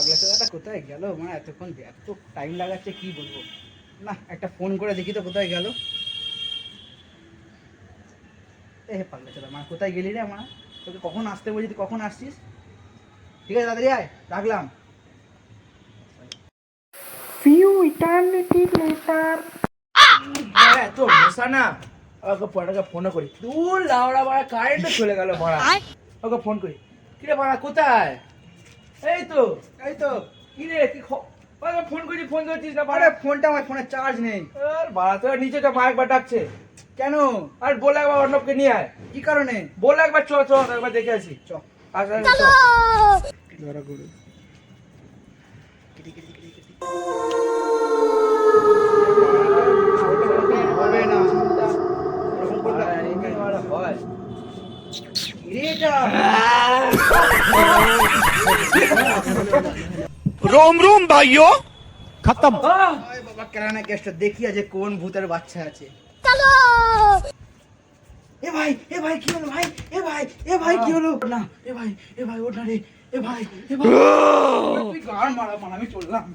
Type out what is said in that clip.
পাগলা ছেলেটা কোথায় গেল? মানে এতক্ষণ এত টাইম লাগাচ্ছে কি বলবো। না একটা ফোন করে দেখি তো কোথায় গেল। এ পাগলা ছেলে মা কোথায় গেলি রে মা? তোকে কখন আসতে বলছি, তুই কখন আসছিস? ঠিক আছে তাড়াতাড়ি আয়, রাখলাম। Few eternity later. এত মশা না, ওকে ফোন করি। দূর লাউড়া বাড়া, কারেন্টও চলে গেল বাড়া। ওকে ফোন করি। কিরে বাড়া কোথায়? এই তো এই তো। কি রে কি ওকে ফোন করছিস না বাড়া? আরে ফোনটা আমার ফোনে চার্জ নেই। আর বাড়া তো নিচে তো মা একবার ডাকছে। কেন? আর বলে একবার অর্ণবকে নিয়ে আয়। কি কারণে? বলে একবার চ চ একবার দেখে আসি। চ। আস আস চ। ধরা গরু। হবে না। ওরকম করলে এই বাড়া হয়। কিরে এটা? रोम रोम भाइयों खत्म। আয় বাবা কেরানা গ্যাসটা দেখি আজ কোন ভূতের বাচ্চা আছে। এ ভাই কি হলো ভাই? এ ভাই কি হলো? না এ ভাই ওঠ না রে। এ ভাই তুই গান মারা আমি চললাম।